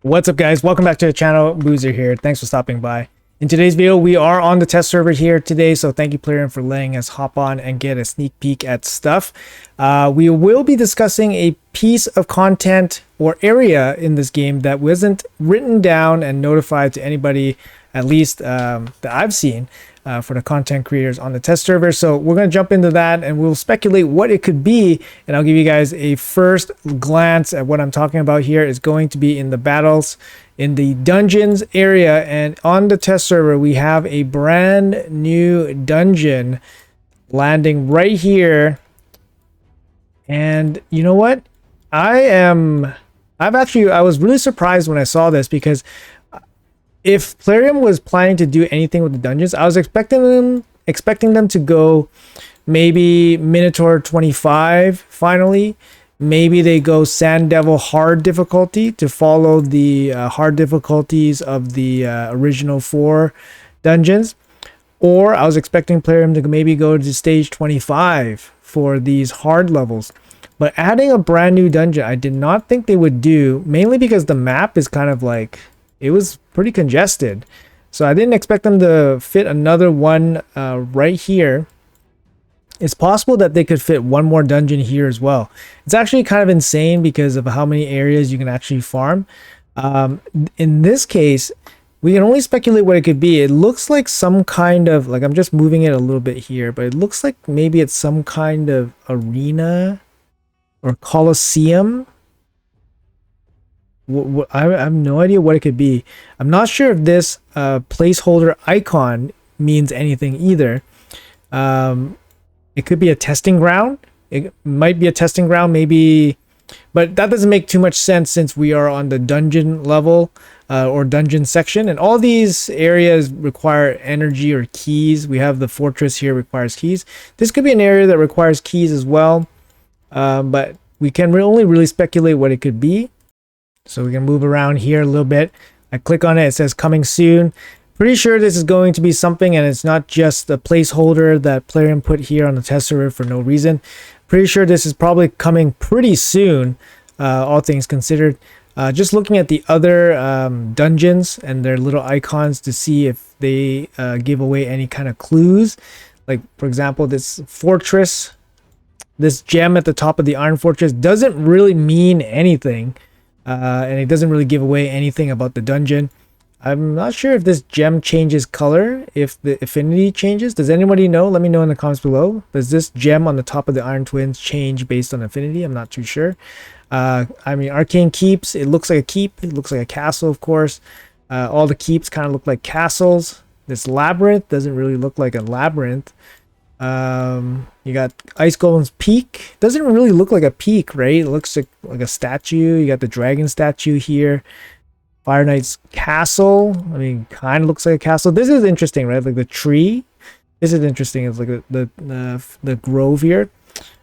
What's up, guys? Welcome back to the channel. Boozer here. Thanks for stopping by. In today's video, we are on the test server here today, so thank you, Plarium, for letting us hop on and get a sneak peek at stuff. We will be discussing a piece of content or area in this game that wasn't written down and notified to anybody, at least that I've seen, for the content creators on the test server. So we're going to jump into that and we'll speculate what it could be, and I'll give you guys a first glance at what I'm talking about here. Is going to be in the battles, in the dungeons area, and on the test server we have a brand new dungeon landing right here. And you know what, I was really surprised when I saw this, because if Plarium was planning to do anything with the dungeons, I was expecting them to go maybe Minotaur 25 finally. Maybe they go Sand Devil hard difficulty to follow the hard difficulties of the original 4 dungeons. Or I was expecting Plarium to maybe go to stage 25 for these hard levels. But adding a brand new dungeon, I did not think they would do, mainly because the map is kind of like, it was pretty congested. So I didn't expect them to fit another one right here. It's possible that they could fit one more dungeon here as well. It's actually kind of insane because of how many areas you can actually farm. In this case, we can only speculate what it could be. It looks like some kind of, like, I'm just moving it a little bit here, but it looks like maybe it's some kind of arena or coliseum. I have no idea what it could be. I'm not sure if this placeholder icon means anything either. It could be a testing ground. It might be a testing ground, maybe, but that doesn't make too much sense since we are on the dungeon level or dungeon section, and all these areas require energy or keys. We have the fortress here, requires keys. This could be an area that requires keys as well, but we can only really speculate what it could be. So we can move around here a little bit. I click on it, it says coming soon. Pretty sure this is going to be something, and it's not just the placeholder that Plarium put here on the test server for no reason. Pretty sure this is probably coming pretty soon, all things considered. Just looking at the other dungeons and their little icons to see if they give away any kind of clues. Like, for example, this fortress, this gem at the top of the Iron Fortress doesn't really mean anything. And it doesn't really give away anything about the dungeon. I'm not sure if this gem changes color, if the affinity changes. Does anybody know? Let me know in the comments below. Does this gem on the top of the Iron Twins change based on affinity? I'm not too sure. I mean, Arcane Keeps, it looks like a keep. It looks like a castle, of course. All the keeps kind of look like castles. This labyrinth doesn't really look like a labyrinth. You got Ice Golem's Peak. Doesn't really look like a peak, right? It looks like a statue. You got the dragon statue here. Fire Knight's Castle, I mean, kind of looks like a castle. This is interesting, right? Like the tree, this is interesting. It's like the grove here.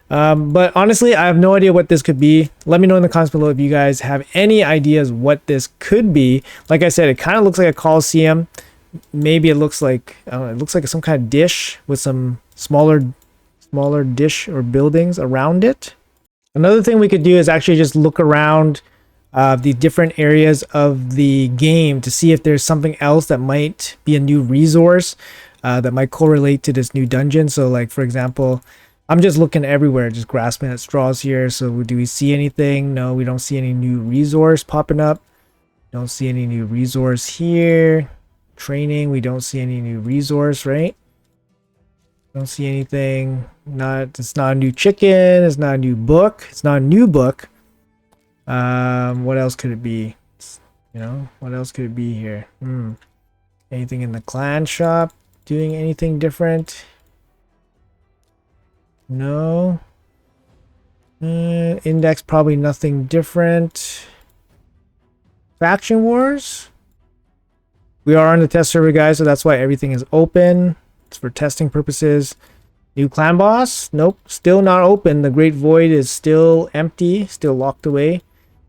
But honestly, I have no idea what this could be. Let me know in the comments below if you guys have any ideas what this could be. Like I said, it kind of looks like a coliseum. Maybe it looks like, I don't know, it looks like some kind of dish with some smaller dish or buildings around it. Another thing we could do is actually just look around the different areas of the game to see if there's something else that might be a new resource that might correlate to this new dungeon. So, like, for example, I'm just looking everywhere, just grasping at straws here. So do we see anything? No, we don't see any new resource popping up. Don't see any new resource here. Training, we don't see any new resource, right? Don't see anything. It's not a new chicken. It's not a new book. It's not a new book. What else could it be? You know, what else could it be here? Anything in the clan shop? Doing anything different? No. Index, probably nothing different. Faction Wars? We are on the test server, guys, so that's why everything is open. It's for testing purposes. New clan boss? Nope, still not open. The Great Void is still empty, still locked away.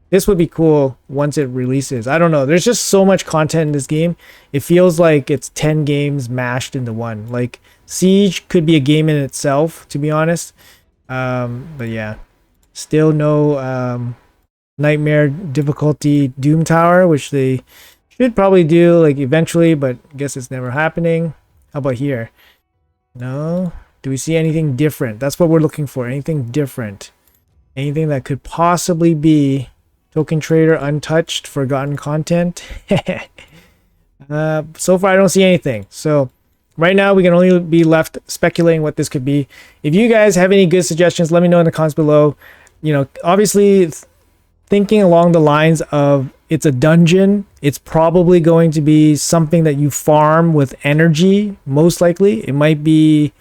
This would be cool once it releases. I don't know. There's just so much content in this game. It feels like it's 10 games mashed into one. Like, Siege could be a game in itself, to be honest. But yeah, still no Nightmare difficulty Doom Tower, which they should probably do like eventually, but I guess it's never happening. How about here? No. Do we see anything different? That's what we're looking for. Anything different? Anything that could possibly be Token Trader Untouched Forgotten Content? So far I don't see anything. So right now we can only be left speculating what this could be. If you guys have any good suggestions, let me know in the comments below. You know, obviously thinking along the lines of it's a dungeon, it's probably going to be something that you farm with energy. Most likely it might be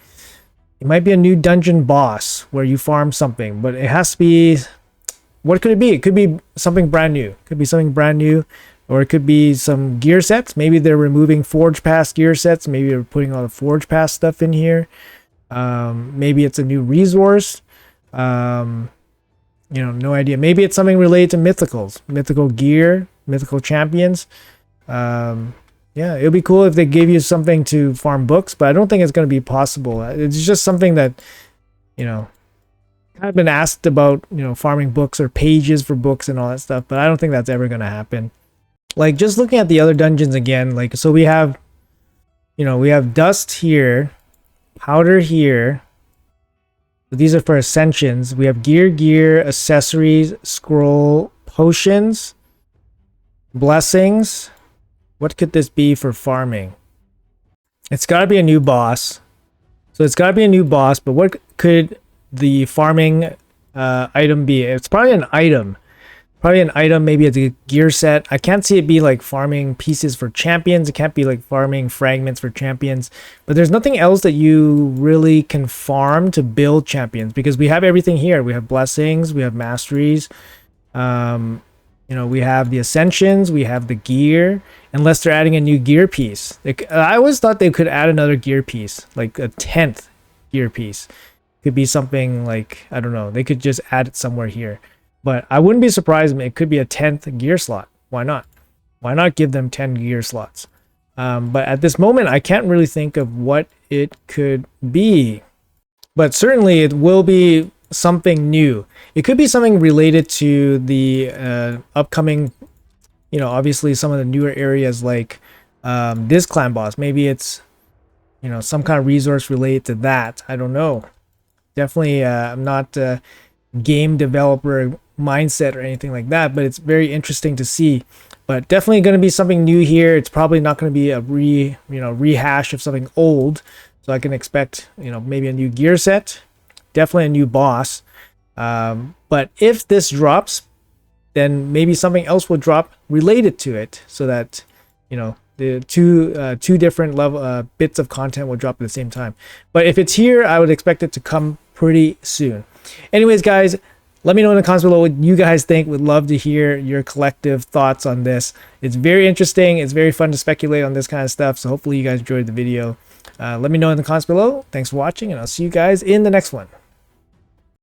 a new dungeon boss where you farm something, but it has to be, what could it be? It could be something brand new. It could be something brand new, or it could be some gear sets. Maybe they're removing Forge Pass gear sets. Maybe they're putting all the Forge Pass stuff in here. Maybe it's a new resource. You know, no idea. Maybe it's something related to mythicals, mythical gear, mythical champions. Yeah, it would be cool if they gave you something to farm books, but I don't think it's going to be possible. It's just something that, you know, I've been asked about, you know, farming books or pages for books and all that stuff, but I don't think that's ever going to happen. Like, just looking at the other dungeons again, like, so we have, you know, we have dust here, powder here. So these are for ascensions. We have gear, accessories, scroll, potions, blessings. What could this be for farming? It's got to be a new boss. So it's got to be a new boss, but what could the farming item be? It's probably an item. Probably an item, maybe it's a gear set. I can't see it be like farming pieces for champions. It can't be like farming fragments for champions. But there's nothing else that you really can farm to build champions, because we have everything here. We have blessings, we have masteries. You know, we have the ascensions, we have the gear, unless they're adding a new gear piece. I always thought they could add another gear piece, like a 10th gear piece. Could be something like, I don't know, they could just add it somewhere here. But I wouldn't be surprised if it could be a 10th gear slot. Why not? Why not give them 10 gear slots? But at this moment, I can't really think of what it could be. But certainly it will be something new. It could be something related to the upcoming, you know, obviously some of the newer areas like this clan boss. Maybe it's, you know, some kind of resource related to that. I don't know. Definitely, I'm not a game developer mindset or anything like that, but it's very interesting to see. But definitely going to be something new here. It's probably not going to be a rehash of something old. So I can expect, you know, maybe a new gear set, definitely a new boss. But if this drops, then maybe something else will drop related to it, so that, you know, the two different level bits of content will drop at the same time. But if it's here, I would expect it to come pretty soon. Anyways, guys, let me know in the comments below what you guys think. Would love to hear your collective thoughts on this. It's very interesting. It's very fun to speculate on this kind of stuff. So hopefully you guys enjoyed the video. Let me know in the comments below. Thanks for watching, and I'll see you guys in the next one.